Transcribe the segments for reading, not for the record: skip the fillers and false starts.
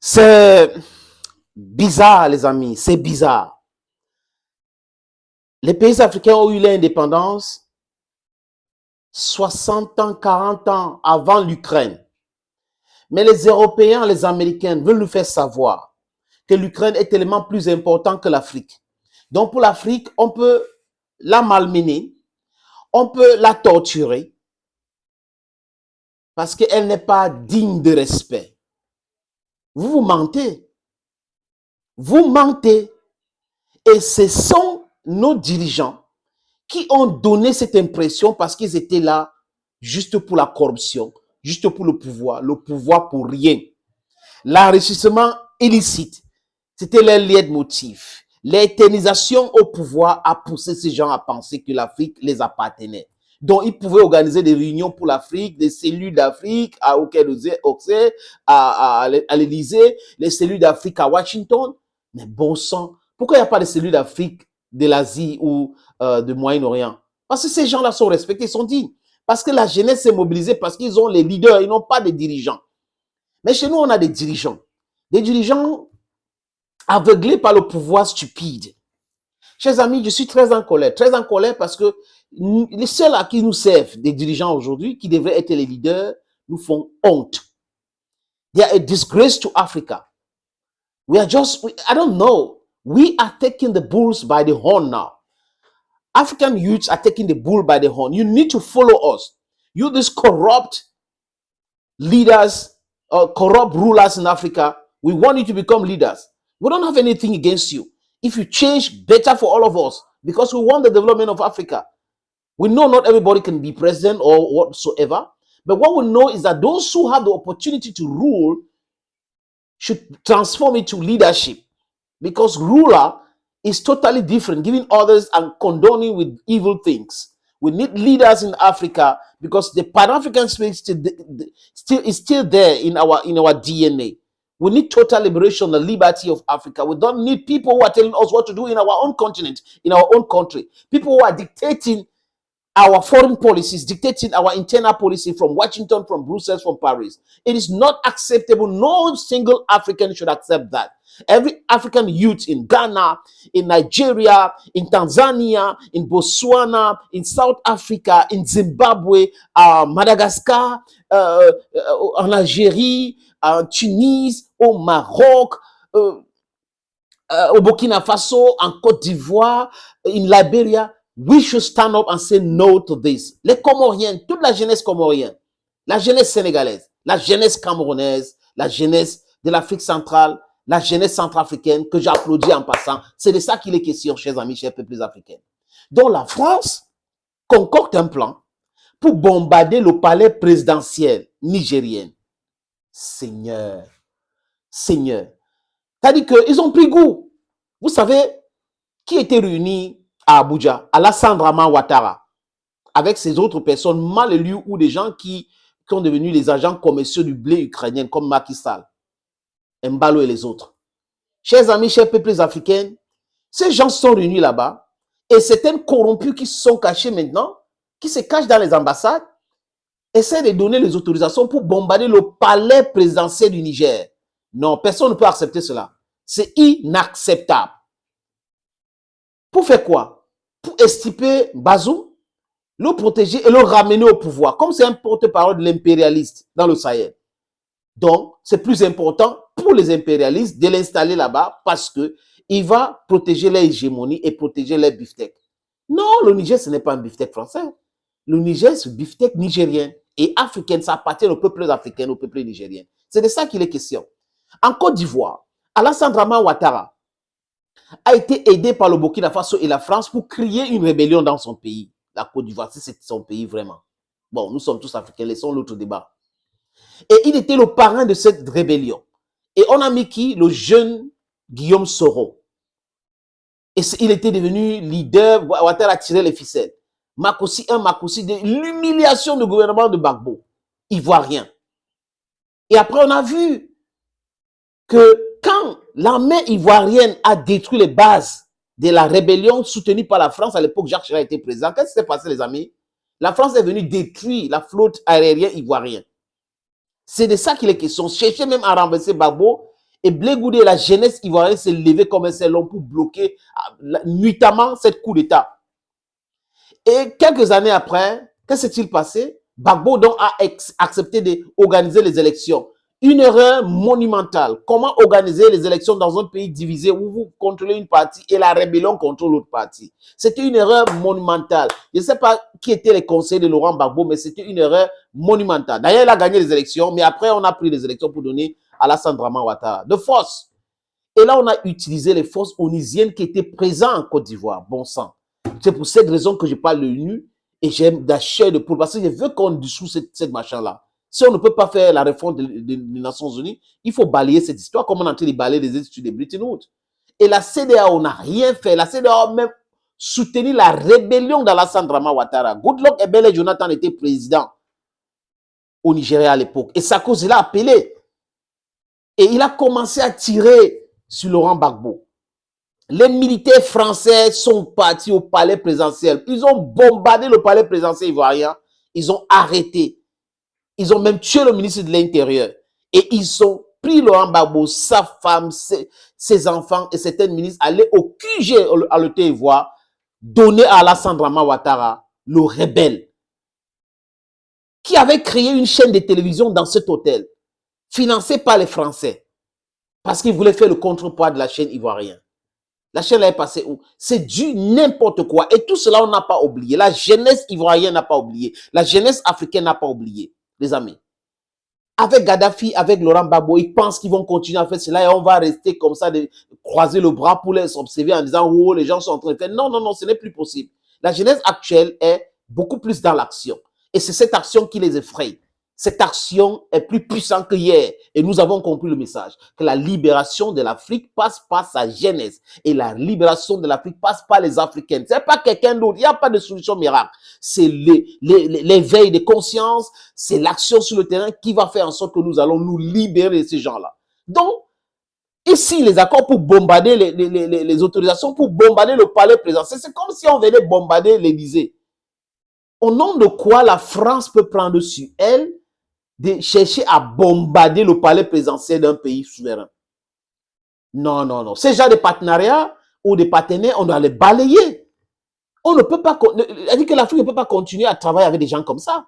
C'est bizarre, les amis, c'est bizarre. Les pays africains ont eu l'indépendance 60 ans, 40 ans avant l'Ukraine. Mais les Européens, les Américains veulent nous faire savoir que l'Ukraine est tellement plus important que l'Afrique. Donc pour l'Afrique, on peut la malmener, on peut la torturer parce qu'elle n'est pas digne de respect. Vous mentez. Vous mentez. Et ce sont nos dirigeants qui ont donné cette impression parce qu'ils étaient là juste pour la corruption, juste pour le pouvoir pour rien. L'enrichissement illicite, c'était leur leitmotiv. L'éternisation au pouvoir a poussé ces gens à penser que l'Afrique les appartenait. Donc, ils pouvaient organiser des réunions pour l'Afrique, des cellules d'Afrique au Quai d'Orsay, à l'Élysée, les cellules d'Afrique à Washington. Mais bon sang, pourquoi il n'y a pas de cellules d'Afrique de l'Asie ou du Moyen-Orient? Parce que ces gens-là sont respectés, ils sont dignes. Parce que la jeunesse s'est mobilisée, parce qu'ils ont les leaders, ils n'ont pas de dirigeants. Mais chez nous, on a des dirigeants aveuglés par le pouvoir stupide. Chers amis, je suis très en colère parce que les seuls à qui nous servent des dirigeants aujourd'hui, qui devraient être les leaders, nous font honte. They are a disgrace to Africa. I don't know. We are taking the bulls by the horn now. African youths are taking the bull by the horn. You need to follow us. You, these corrupt leaders, corrupt rulers in Africa, we want you to become leaders. We don't have anything against you. If you change, better for all of us, because we want the development of Africa. We know not everybody can be president or whatsoever, but what we know is that those who have the opportunity to rule should transform it to leadership, because ruler is totally different, giving others and condoning with evil things. We need leaders in Africa because the Pan-African spirit is still there in our DNA. We need total liberation, the liberty of Africa. We don't need people who are telling us what to do in our own continent, in our own country. People who are dictating our foreign policies, dictating our internal policy from Washington, from Brussels, from Paris. It is not acceptable. No single African should accept that. Every African youth in Ghana, in Nigeria, in Tanzania, in Botswana, in South Africa, in Zimbabwe, Madagascar, en Algérie, en Tunis, au Maroc, au Burkina Faso, en Côte d'Ivoire, in Liberia, we should stand up and say no to this. Les Comoriens, toute la jeunesse comorienne, la jeunesse sénégalaise, la jeunesse camerounaise, la jeunesse de l'Afrique centrale, la jeunesse centrafricaine, que j'applaudis en passant, c'est de ça qu'il est question, chers amis, chers peuples africains. Donc la France concocte un plan pour bombarder le palais présidentiel nigérien. Seigneur, Seigneur. C'est-à-dire qu'ils ont pris goût. Vous savez, qui était réuni à Abuja, Alassane Draman Ouattara, avec ces autres personnes mal élues ou des gens qui sont devenus les agents commerciaux du blé ukrainien, comme Macky Sall, Mbalo et les autres. Chers amis, chers peuples africains, ces gens sont réunis là-bas et certains corrompus qui se sont cachés maintenant, qui se cachent dans les ambassades, essaient de donner les autorisations pour bombarder le palais présidentiel du Niger. Non, personne ne peut accepter cela. C'est inacceptable. Pour faire quoi? Pour extirper Bazoum, le protéger et le ramener au pouvoir. Comme c'est un porte-parole de l'impérialiste dans le Sahel. Donc, c'est plus important pour les impérialistes de l'installer là-bas parce qu'il va protéger leur hégémonie et protéger leur beefsteak. Non, le Niger, ce n'est pas un beefsteak français. Le Niger, c'est un beefsteak nigérien et africain. Ça appartient aux peuples africains, aux peuples nigériens. C'est de ça qu'il est question. En Côte d'Ivoire, Alassane Draman Ouattara a été aidé par le Burkina Faso et la France pour créer une rébellion dans son pays. La Côte d'Ivoire, c'est son pays vraiment. Bon, nous sommes tous africains, laissons l'autre débat. Et il était le parrain de cette rébellion. Et on a mis qui? Le jeune Guillaume Soro. Et il était devenu leader, Ouattara a tiré les ficelles. Makoussi 1, Makoussi 2, l'humiliation du gouvernement de Gbagbo, ivoirien. Et après, on a vu que quand l'armée ivoirienne a détruit les bases de la rébellion soutenue par la France, à l'époque, Jacques Chirac était président, qu'est-ce qui s'est passé, les amis? La France est venue détruire la flotte aérienne ivoirienne. C'est de ça qu'il est question. Chercher même à renverser Gbagbo Et Blé Goudé et la jeunesse ivoirienne s'est levée comme un seul homme pour bloquer nuitamment cette coup d'État. Et quelques années après, qu'est-ce qui s'est passé? Gbagbo donc a accepté d'organiser les élections. Une erreur monumentale. Comment organiser les élections dans un pays divisé où vous contrôlez une partie et la rébellion contrôle l'autre partie? C'était une erreur monumentale. Je ne sais pas qui étaient les conseillers de Laurent Gbagbo, mais c'était une erreur monumentale. D'ailleurs, il a gagné les élections, mais après, on a pris les élections pour donner à Alassane Dramane Ouattara de force. Et là, on a utilisé les forces onisiennes qui étaient présentes en Côte d'Ivoire. Bon sang. C'est pour cette raison que je parle de l'ONU et j'aime la chair de poule parce que je veux qu'on dissout cette machin-là. Si on ne peut pas faire la réforme des Nations Unies, il faut balayer cette histoire comme on est en train de balayer les études de Bretton Woods. Et la CEDEAO n'a rien fait. La CEDEAO a même soutenu la rébellion d'Alassane Dramane Ouattara. Goodluck Ebele Jonathan était président au Nigeria à l'époque. Et Sarkozy l'a appelé. Et il a commencé à tirer sur Laurent Gbagbo. Les militaires français sont partis au palais présidentiel. Ils ont bombardé le palais présidentiel ivoirien. Ils ont arrêté. Ils ont même tué le ministre de l'Intérieur. Et ils ont pris Laurent Gbagbo, sa femme, ses enfants et certains ministres, aller au QG à l'Côte d'Ivoire, donner à Alassane Dramane Ouattara, le rebelle, qui avait créé une chaîne de télévision dans cet hôtel, financée par les Français, parce qu'ils voulaient faire le contrepoids de la chaîne ivoirienne. La chaîne est passée où? C'est du n'importe quoi. Et tout cela, on n'a pas oublié. La jeunesse ivoirienne n'a pas oublié. La jeunesse africaine n'a pas oublié, les amis. Avec Gaddafi, avec Laurent Gbagbo, ils pensent qu'ils vont continuer à faire cela et on va rester comme ça, de croiser le bras pour les observer en disant, oh, les gens sont en train de faire. Non, non, non, ce n'est plus possible. La jeunesse actuelle est beaucoup plus dans l'action. Et c'est cette action qui les effraie. Cette action est plus puissante que hier. Et nous avons compris le message. Que la libération de l'Afrique passe par sa jeunesse. Et la libération de l'Afrique passe par les Africains. Ce n'est pas quelqu'un d'autre. Il n'y a pas de solution miracle. C'est l'éveil de conscience. C'est l'action sur le terrain qui va faire en sorte que nous allons nous libérer de ces gens-là. Donc, ici, les accords pour bombarder les autorisations, pour bombarder le palais présidentiel, c'est comme si on venait bombarder l'Élysée. Au nom de quoi la France peut prendre sur elle de chercher à bombarder le palais présidentiel d'un pays souverain? Non, non, non. Ces genres de partenariats ou de partenaires, on doit les balayer. On ne peut pas, c'est-à-dire que l'Afrique ne peut pas continuer à travailler avec des gens comme ça.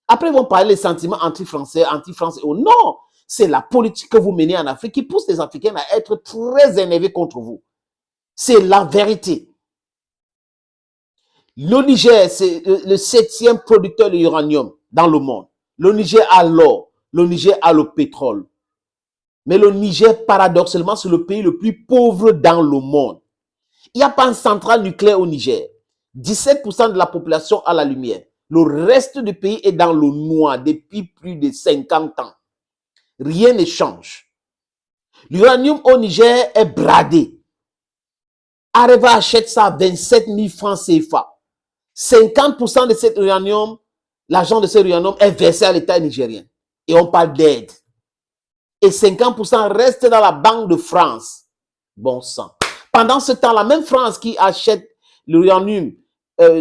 Après, ils vont parler des sentiments anti-français, anti-français. Oh non, c'est la politique que vous menez en Afrique qui pousse les Africains à être très énervés contre vous. C'est la vérité. Le Niger, c'est le 7e producteur d'uranium dans le monde. Le Niger a l'or, le Niger a le pétrole. Mais le Niger, paradoxalement, c'est le pays le plus pauvre dans le monde. Il n'y a pas une centrale nucléaire au Niger. 17% de la population a la lumière. Le reste du pays est dans le noir depuis plus de 50 ans. Rien ne change. L'uranium au Niger est bradé. Areva achète ça à 27 000 francs CFA. 50% de cet uranium, l'argent de cet uranium est versé à l'État nigérien. Et on parle d'aide. Et 50% reste dans la Banque de France. Bon sang. Pendant ce temps, la même France qui achète l'uranium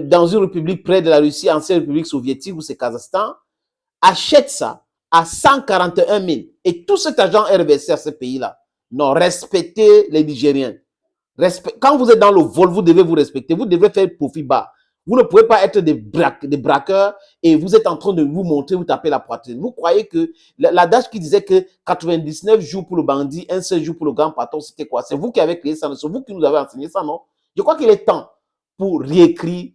dans une république près de la Russie, ancienne république soviétique ou c'est Kazakhstan, achète ça à 141 000. Et tout cet argent est reversé à ce pays-là. Non, respectez les Nigériens. Quand vous êtes dans le vol, vous devez vous respecter. Vous devez faire profit bas. Vous ne pouvez pas être des braqueurs et vous êtes en train de vous montrer, vous taper la poitrine. Vous croyez que l'adage qui disait que 99 jours pour le bandit, un seul jour pour le grand patron, c'était quoi? C'est vous qui avez créé ça, c'est vous qui nous avez enseigné ça, non? Je crois qu'il est temps pour réécrire,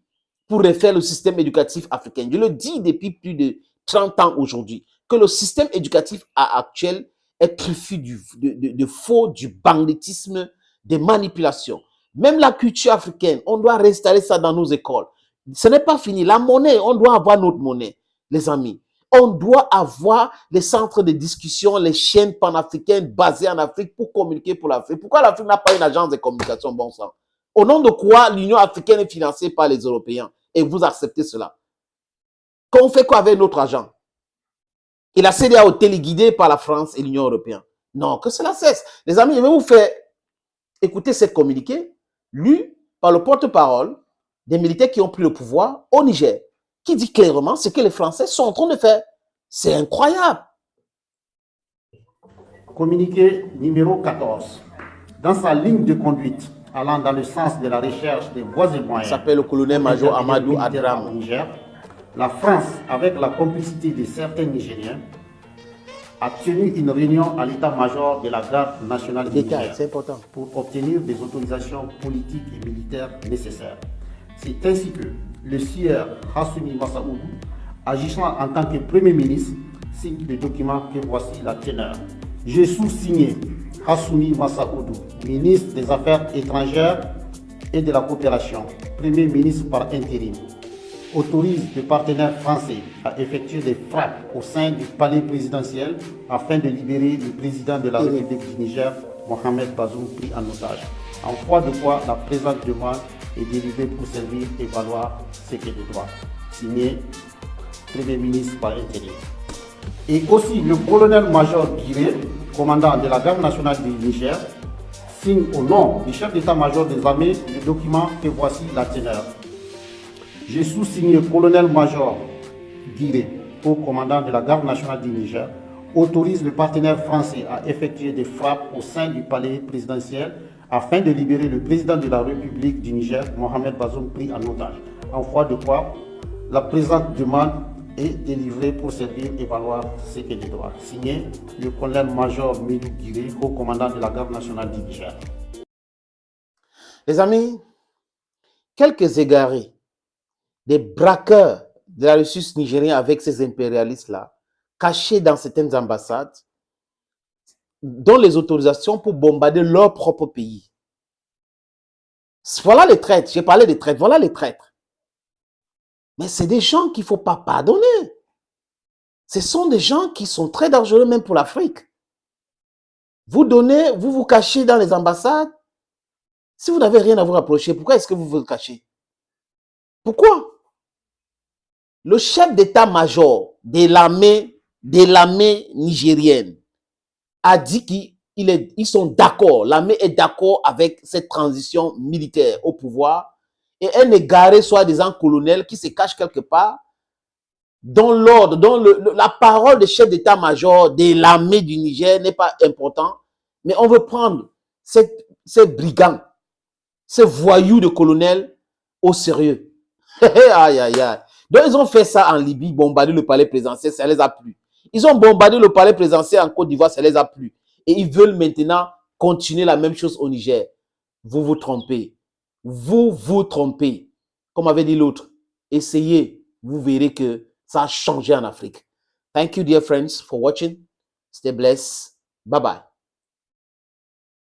pour refaire le système éducatif africain. Je le dis depuis plus de 30 ans aujourd'hui, que le système éducatif actuel est truffé de faux, du banditisme, des manipulations. Même la culture africaine, on doit restaurer ça dans nos écoles. Ce n'est pas fini. La monnaie, on doit avoir notre monnaie, les amis. On doit avoir les centres de discussion, les chaînes panafricaines basées en Afrique pour communiquer pour l'Afrique. Pourquoi l'Afrique n'a pas une agence de communication, bon sang? Au nom de quoi l'Union africaine est financée par les Européens? Et vous acceptez cela. Qu'on fait quoi avec notre argent? Et la CEDEAO téléguidée par la France et l'Union européenne. Non, que cela cesse. Les amis, je vais vous faire écouter cette communiqué lu par le porte-parole des militaires qui ont pris le pouvoir au Niger, qui dit clairement ce que les Français sont en train de faire. C'est incroyable. Communiqué numéro 14. Dans sa ligne de conduite allant dans le sens de la recherche des voies et moyens, s'appelle le colonel-major Amadou Adram. au Niger, la France, avec la complicité de certains Nigériens, a tenu une réunion à l'état-major de la garde nationale du Niger pour obtenir des autorisations politiques et militaires nécessaires. C'est ainsi que le sieur Hassoumi Massaoudou, agissant en tant que Premier ministre, signe le document que voici la teneur. Je sous-signé Hassoumi Massaoudou, ministre des Affaires étrangères et de la coopération, Premier ministre par intérim, autorise le partenaire français à effectuer des frappes au sein du palais présidentiel afin de libérer le président de la République du Niger, Mohamed Bazoum, pris en otage. En foi de quoi la présente demande est délivrée pour servir et valoir ce qui est de droit. Signé Premier ministre par intérim. Et aussi le colonel-major Guiré, commandant de la garde nationale du Niger, signe au nom du chef d'état-major des armées le document que voici la teneur. J'ai sous-signé colonel-major Guiré, au commandant de la garde nationale du Niger, autorise le partenaire français à effectuer des frappes au sein du palais présidentiel afin de libérer le président de la République du Niger, Mohamed Bazoum, pris en otage. En foi de quoi la présente demande est délivrée pour servir et valoir ce qui est de droit. Signé le colonel-major Midou Guiré, haut commandant de la garde nationale du Niger. Les amis, quelques égarés, des braqueurs de la ressource nigérienne avec ces impérialistes-là, cachés dans certaines ambassades, dont les autorisations pour bombarder leur propre pays. Voilà les traîtres. J'ai parlé des traîtres. Voilà les traîtres. Mais c'est des gens qu'il ne faut pas pardonner. Ce sont des gens qui sont très dangereux même pour l'Afrique. Vous donnez, vous vous cachez dans les ambassades. Si vous n'avez rien à vous rapprocher, pourquoi est-ce que vous vous cachez? Pourquoi? Le chef d'état-major de l'armée nigérienne a dit qu'ils sont d'accord, l'armée est d'accord avec cette transition militaire au pouvoir, et un égaré soi-disant colonel qui se cache quelque part, dont l'ordre, dont la parole de chef d'état-major de l'armée du Niger n'est pas important, mais on veut prendre ces brigands, ces voyous de colonels au sérieux. Aïe, aïe, aïe. Donc ils ont fait ça en Libye, bombardé le palais présidentiel, ça les a plu. Ils ont bombardé le palais présidentiel en Côte d'Ivoire, ça les a plu. Et ils veulent maintenant continuer la même chose au Niger. Vous vous trompez. Vous vous trompez. Comme avait dit l'autre, essayez, vous verrez que ça a changé en Afrique. Thank you, dear friends, for watching. Stay blessed. Bye-bye.